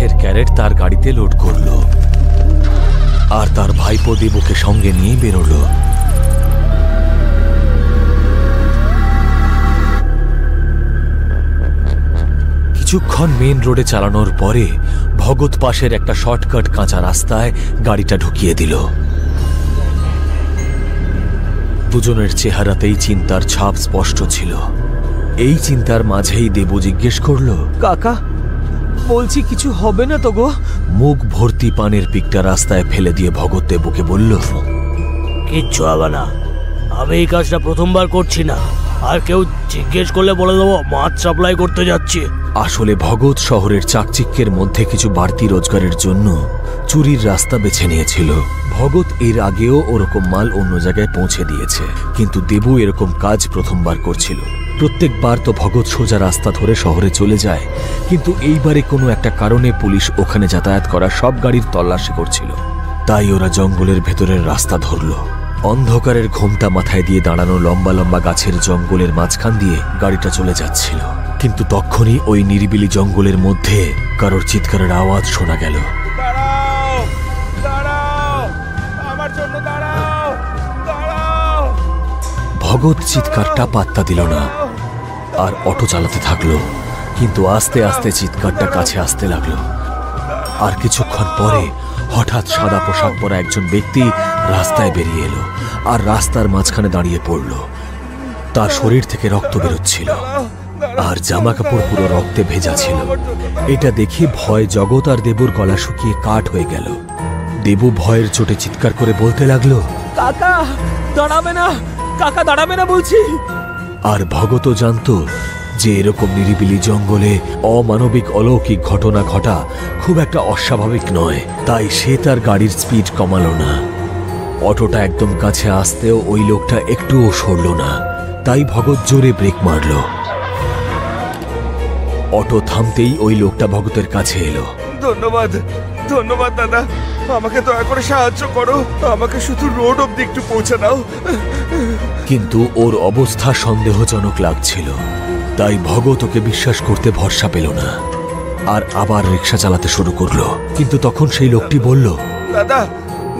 মাছের ক্যারেট তার গাড়িতে লোড করলো আর তার ভাইপো দেবুকে সঙ্গে নিয়ে বেরোলো। কিছুক্ষণ মেন রোডে চালানোর পরে ভগৎ পাশের একটা শর্টকাট কাঁচা রাস্তায় গাড়িটা ঢুকিয়ে দিল। দুজনের চেহারাতেই চিন্তার ছাপ স্পষ্ট ছিল। এই চিন্তার মাঝেই দেবু জিজ্ঞেস করলো, কাকা বলছি কিছু হবে না তো গো? মুখ ভর্তি পানের পিকটা রাস্তায় ফেলে দিয়ে ভগৎ দেবুকে বলল, কিচ্ছু হবে না, আমি এই কাজটা প্রথমবার করছি না, আর কেউ জিজ্ঞেস করলে বলে দেবো মাছ সাপ্লাই করতে যাচ্ছি। আসলে ভগৎ শহরের চাকচিক্যের মধ্যে কিছু বাড়তি রোজগারের জন্য চুরির রাস্তা বেছে নিয়েছিল। ভগৎ এর আগেও ওরকম মাল অন্য জায়গায় পৌঁছে দিয়েছে, কিন্তু দেবু এরকম কাজ প্রথমবার করছিল। প্রত্যেকবার তো ভগৎ সোজা রাস্তা ধরে শহরে চলে যায়, কিন্তু এইবারে কোনো একটা কারণে পুলিশ ওখানে যাতায়াত করা সব গাড়ির তল্লাশি করছিল। তাই ওরা জঙ্গলের ভেতরের রাস্তা ধরল। অন্ধকারের ঘোমটা মাথায় দিয়ে দাঁড়ানো লম্বা লম্বা গাছের জঙ্গলের মাঝখান দিয়ে গাড়িটা চলে যাচ্ছিল, কিন্তু তখনই ওই নিরিবিলি জঙ্গলের মধ্যে কারোর চিৎকারের আওয়াজ শোনা গেল। ভগৎ চিৎকারটা পাত্তা দিল না আর অটো চালাতে থাকলো, কিন্তু আস্তে আস্তে চিৎকারটা কাছে আসতে লাগলো। আর কিছুক্ষণ পরে হঠাৎ সাদা পোশাক পরা একজন ব্যক্তি রাস্তায় বেরিয়ে এলো আর রাস্তার মাঝখানে দাঁড়িয়ে পড়ল। তার শরীর থেকে রক্ত বেরোচ্ছিল আর জামা কাপড় পুরো রক্তে ভেজা ছিল। এটা দেখে ভয় জগৎ আর দেবুর গলা শুকিয়ে কাঠ হয়ে গেল। দেবু ভয়ের চোটে চিৎকার করে বলতে লাগলো, কাকা দাঁড়াবে না, কাকা দাঁড়াবে না বলছি। আর ভগতও জানতো যে এরকম নিরিবিলি জঙ্গলে অমানবিক অলৌকিক ঘটনা ঘটা খুব একটা অস্বাভাবিক নয়। তাই সে তার গাড়ির স্পিড কমালো না। অটোটা একদম কাছে আসতেও ওই লোকটা একটুও সরল না। তাই ভগৎ জোরে ব্রেক মারল। অটো থামতেই ওই লোকটা ভগতের কাছে এলো। ধন্যবাদ, ধন্যবাদ দাদা, আমাকে দয়া করে সাহায্য করো, আমাকে শুধু রোড অব্দি একটু পৌঁছে দাও। কিন্তু ওর অবস্থা সন্দেহজনক লাগছিল, তাই ভগৎ ওকে বিশ্বাস করতে ভরসা পেল না আর আবার রিক্সা চালাতে শুরু করলো। কিন্তু তখন সেই লোকটি বলল, দাদা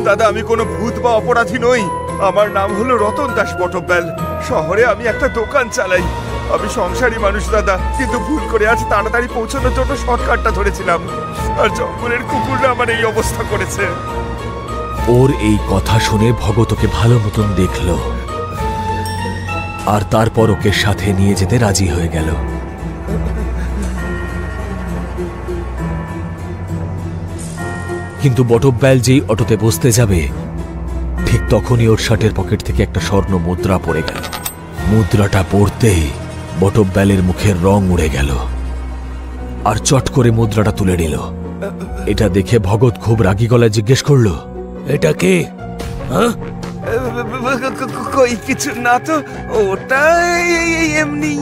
দাদা আমি কোনো ভূত বা অপরাধী নই, আমার নাম হলো রতন দাস বটব্যাল। শহরে আমি একটা দোকান চালাই। আমি সংসারী মানুষ দাদা, কিন্তু ভুল করে আজ তাড়াতাড়ি পৌঁছানোর জন্য শর্টকাটটা ধরেছিলাম, আর জঙ্গলের কুকুররা আমার এই অবস্থা করেছে। ওর এই কথা শুনে ভগৎ ওকে ভালো মতন দেখল আর তারপর ওকে সাথে নিয়ে যেতে রাজি হয়ে গেল। কিন্তু বটব্যাল যেই অটোতে বসতে যাবে ঠিক তখনই ওর শার্টের পকেট থেকে একটা স্বর্ণ মুদ্রা পড়ে গেল। মুদ্রাটা পড়তেই বটব্যালের মুখের রং উড়ে গেল আর চট করে মুদ্রাটা তুলে নিল। এটা দেখে ভগৎ খুব রাগী গলায় জিজ্ঞেস করলো, এটা কে? কই কিছু না তো, ওটা এমনি।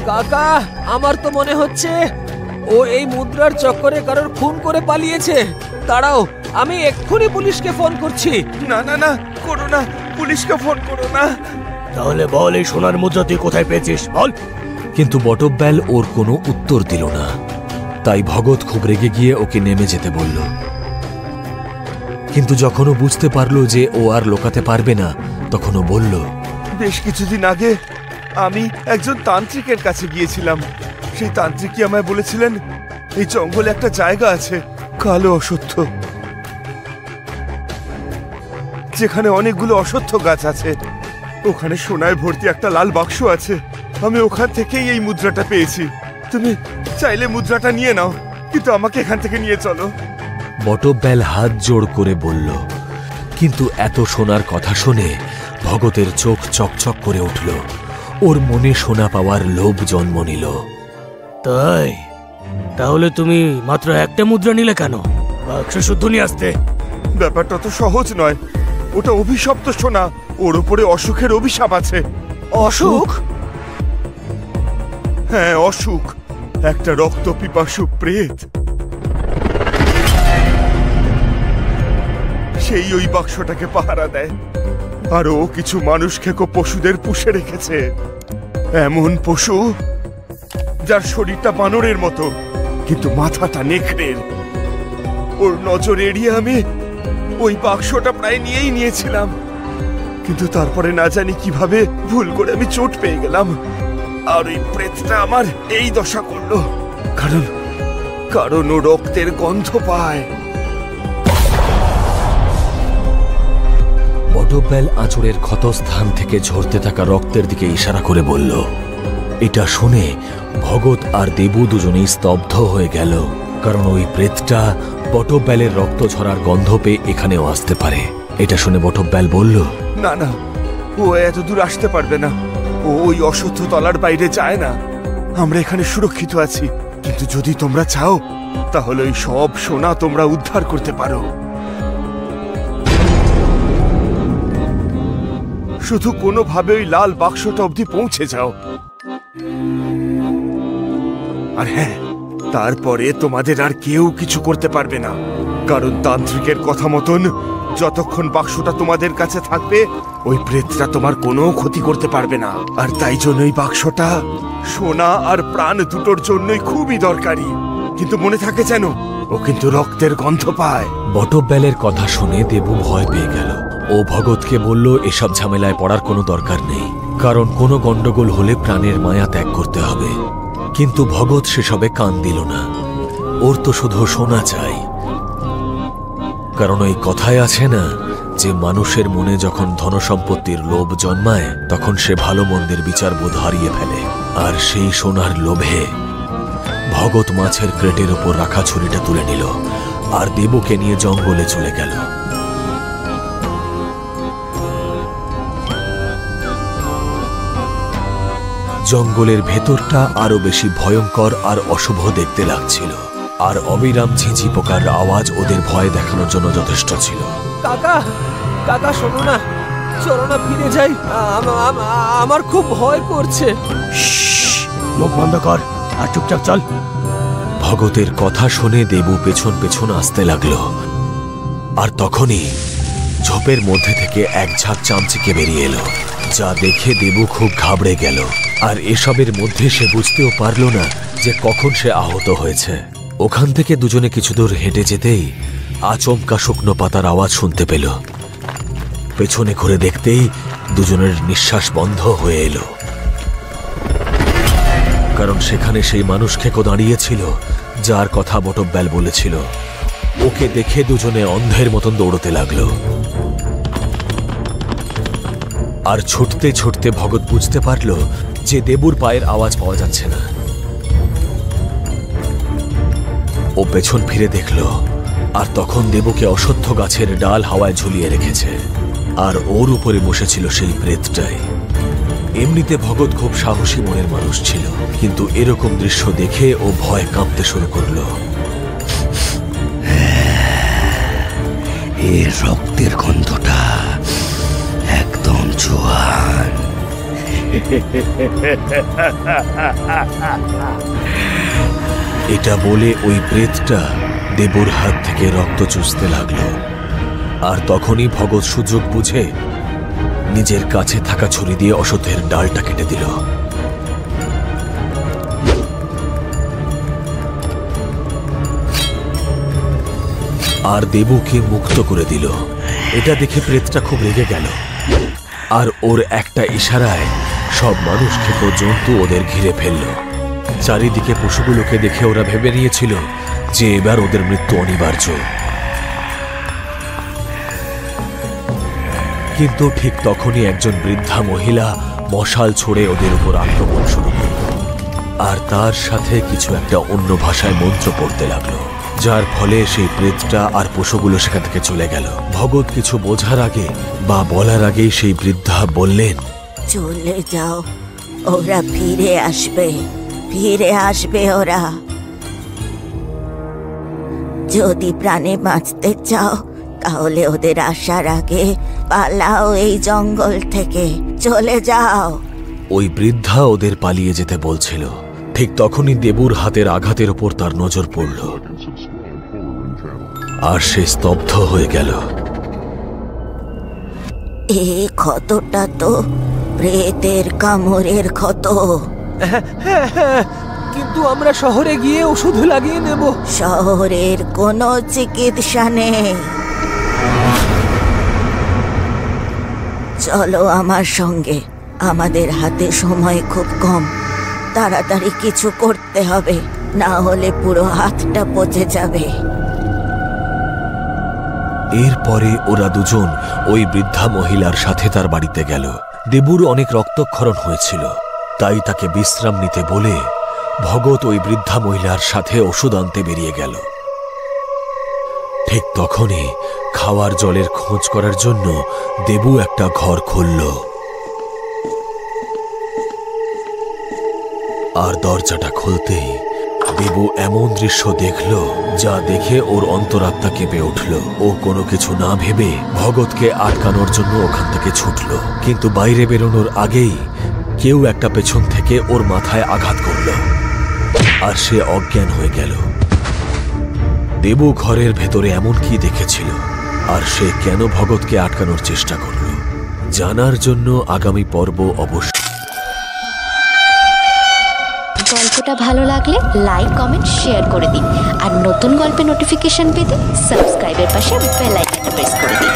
কাকা আমার তো মনে হচ্ছে ও এই মুদ্রার চক্করে কারোর খুন করে পালিয়েছে। দাঁড়াও, আমি এক্ষুনি পুলিশকে ফোন করছি। না না না, করো না, পুলিশকে ফোন করো না। তাহলে বল এই সোনার মুদ্রা তুই কোথায় পেয়েছিস বল। কিন্তু বটব্যাল ওর কোনো উত্তর দিল না। তাই ভগৎ খুব রেগে গিয়ে ওকে নেমে যেতে বলল। কিন্তু যখন ও বুঝতে পারলো যে ও আর লোকাতে পারবে না, তখন ও বলল, বেশ কিছুদিন আগে আমি একজন তান্ত্রিকের কাছে গিয়েছিলাম। সেই তান্ত্রিকই আমায় বলেছিলেন এই জঙ্গলে একটা জায়গা আছে, কালো অশ্বত্থ, যেখানে অনেকগুলো অশ্বত্থ গাছ আছে। ওখানে সোনায় ভর্তি একটা লাল বাক্স আছে। আমি ওখান থেকেই এই মুদ্রাটা পেয়েছি। তুমি চাইলে মুদ্রাটা নিয়ে নাও, কিন্তু আমাকে এখান থেকে নিয়ে চলো। বটব্যাল হাত জোড় করে বলল। কিন্তু এত সোনার কথা শুনে ভগতের চোখ চকচক করে উঠল। ওর মনে সোনা পাওয়ার লোভ জন্ম নিল। তাই তাহলে তুমি মাত্র একটা মুদ্রা নিলে কেন? বাক্স শুদ্ধ নিয়ে আসতে। ব্যাপারটা তো সহজ নয়, ওটা অভিশপ্ত সোনা, ওর উপরে অসুখের অভিশাপ আছে। অসুখ? হ্যাঁ অসুখ, একটা রক্ত পিপাসু প্রেত, সেই ওই বাক্সটাকে পাহারা দেয়। আর ও কিছু মানুষ খেকো পশুদের পুষে রেখেছে, এমন পশু যার শরীরটা বানরের মতো, কিন্তু মাথাটা নেকড়ের। ওর নজর এড়িয়ে আমি ওই বাক্সটা প্রায় নিয়েছিলাম, কিন্তু তারপরে না জানি কিভাবে ভুল করে আমি চোট পেয়ে গেলাম, আর ওই প্রেতটা আমার এই দশা করলো। কারণ ও রক্তের গন্ধ পায়। বটবেল আঁচড়ের ক্ষতস্থান থেকে ঝরতে থাকা রক্তের দিকে ইশারা করে বলল। এটা শুনে ভগৎ আর দেবু দুজনেই স্তব্ধ হয়ে গেল, কারণ ওই প্রেতটা বটবেলের রক্ত ঝরার গন্ধ পেয়ে এখানেও আসতে পারে। এটা শুনে বটবেল বলল, না না, ও এত দূর আসতে পারবে না। ও ওই অসহ্য তলার বাইরে যায় না। আমরা এখানে সুরক্ষিত আছি, কিন্তু যদি তোমরা চাও তাহলে ওই সব সোনা তোমরা উদ্ধার করতে পারো। শুধু কোনোভাবে ওই লাল বাক্সটা অবধি পৌঁছে যাও। আর হ্যাঁ, তারপরে তোমাদের আর কেউ কিছু করতে পারবে না, কারণ তান্ত্রিকের কথা মতন যতক্ষণ বাক্সটা তোমাদের কাছে থাকবে ওই প্রেতটা তোমার কোনো ক্ষতি করতে পারবে না। আর তাই জন্য ওই বাক্সটা সোনা আর প্রাণ দুটোর জন্যই খুবই দরকারি। কিন্তু মনে থাকে যেন, ও কিন্তু রক্তের গন্ধ পায়। বটবেলের কথা শুনে দেবু ভয় পেয়ে গেল। ও ভগৎকে বলল এসব ঝামেলায় পড়ার কোনো দরকার নেই, কারণ কোনো গন্ডগোল হলে প্রাণের মায়া ত্যাগ করতে হবে। কিন্তু ভগৎ সেসবে কান দিল না। ওর তো শুধু সোনা চাই, কারণ ওই কথায় আছে না যে মানুষের মনে যখন ধনসম্পত্তির লোভ জন্মায় তখন সে ভালো মন্দের বিচারবোধ হারিয়ে ফেলে। আর সেই সোনার লোভে ভগৎ মাছের ক্রেটের ওপর রাখা ছুরিটা তুলে নিল আর দেবুকে নিয়ে জঙ্গলে চলে গেল। জঙ্গলের ভেতরটা আরো বেশি ভয়ঙ্কর আর অশুভ দেখতে লাগছিল, আর অবিরাম ঝিঁঝি পোকার আওয়াজ ওদের ভয় দেখানোর জন্য যথেষ্ট ছিল। কাকা কাকা শোনো না, চলো না ফিরে যাই। আমার খুব ভয় করছে। মুখ বন্ধ কর আর চুপচাপ চল। ভগতের কথা শুনে দেবু পেছন পেছন আসতে লাগলো, আর তখনই ঝোপের মধ্যে থেকে এক ঝাঁক চামচিকে বেরিয়ে এলো, যা দেখে দেবু খুব ঘাবড়ে গেল। আর এসবের মধ্যে সে বুঝতেও পারল না যে কখন সে আহত হয়েছে। ওখান থেকে দুজনে কিছু দূর হেঁটে যেতেই আচমকা শুকনো পাতার আওয়াজ শুনতে পেল। পেছনে ঘুরে দেখতেই দুজনের নিঃশ্বাস বন্ধ হয়ে এলো, কারণ সেখানে সেই মানুষ খেকো দাঁড়িয়েছিল যার কথা বটবেল বলেছিল। ওকে দেখে দুজনে অন্ধের মতন দৌড়তে লাগলো। আর ছুটতে ছুটতে ভগৎ বুঝতে পারল যে দেবুর পায়ের আওয়াজ পাওয়া যাচ্ছে না। ও পেছন ফিরে দেখল, আর তখন দেবুকে অশ্বত্থ গাছের ডাল হাওয়ায় ঝুলিয়ে রেখেছে, আর ওর উপরে বসেছিল সেই প্রেতটাই। এমনিতে ভগৎ খুব সাহসী মনের মানুষ ছিল, কিন্তু এরকম দৃশ্য দেখে ও ভয় কাঁপতে শুরু করল। এর রক্তের গন্ধটা একদম জোয়ান। এটা বলে ওই প্রেতটা দেবুর হাত থেকে রক্ত চুষতে লাগলো। আর তখনই ভগৎ সুযোগ বুঝে নিজের কাছে থাকা ছুরি দিয়ে অশ্বত্থের ডালটা কেটে দিল। আর দেবুকে মুক্ত করে দিল। এটা দেখে প্রেতটা খুব রেগে গেল, আর ওর একটা ইশারায় সব মানুষ খেকো জন্তু ওদের ঘিরে ফেলল। চারিদিকে পশুগুলোকে দেখে ওরা ভেবে নিয়েছিল যে এবার ওদের মৃত্যু অনিবার্য। কিন্তু ঠিক তখনই একজন বৃদ্ধা মহিলা মশাল ছড়ে ওদের উপর আক্রমণ শুরু করল, আর তার সাথে কিছু একটা অন্য ভাষায় মন্ত্র পড়তে লাগলো, যার ফলে সেই প্রেতটা আর পশুগুলো সেখান থেকে চলে গেল। ভগৎ কিছু বোঝার আগে বা বলার আগেই সেই বৃদ্ধা বললেন, চলে যাও, ওরা ফিরে আসবে, ফিরে আসবে ওরা। যদি প্রাণে বাঁচতে চাও তাহলে ওদের আসার আগে পালাও এই জঙ্গল থেকে, চলে যাও। ওই বৃদ্ধা ওদের পালিয়ে যেতে বলছিল। ঠিক তখনই দেবুর হাতের আঘাতের উপর তার নজর পড়ল, আর সে স্তব্ধ হয়ে গেল। এই ক্ষতটা তো প্রেতের কামড়ের ক্ষত। কিন্তু আমরা শহরে গিয়ে ওষুধ লাগিয়ে নেব। শহরের কোনো চিকিৎসা নেই। চলো আমার সঙ্গে, আমাদের হাতে সময় খুব কম, তাড়াতাড়ি কিছু করতে হবে, না হলে পুরো হাতটা পচে যাবে। এরপরে ওরা দুজন ওই বৃদ্ধা মহিলার সাথে তার বাড়িতে গেল। দেবুর অনেক রক্তক্ষরণ হয়েছিল, তাই তাকে বিশ্রাম নিতে বলে ভগৎ ওই বৃদ্ধা মহিলার সাথে ওষুধ আনতে বেরিয়ে গেল। ঠিক তখনই খাওয়ার জলের খোঁজ করার জন্য দেবু একটা ঘর খুলল, আর দরজাটা খুলতেই দেবু এমন দৃশ্য দেখল যা দেখে ওর অন্তরাত্মা কেঁপে উঠল। ও কোনো কিছু না ভেবে ভগৎকে আটকানোর জন্য ওখান থেকে ছুটল, কিন্তু বাইরে বেরোনোর আগেই কেউ একটা পেছন থেকে ওর মাথায় আঘাত করল, আর সে অজ্ঞান হয়ে গেল। দেবু ঘরের ভেতরে এমন কি দেখেছিল, আর সে কেন ভগৎকে আটকানোর চেষ্টা করল, জানার জন্য আগামী পর্ব অবশ্যই। গল্পটা ভালো লাগলে লাইক, কমেন্ট, শেয়ার করে দিন। আর নতুন গল্পের নোটিফিকেশন পেতে সাবস্ক্রাইবের পাশে বেল আইকনটা প্রেস করে দিন।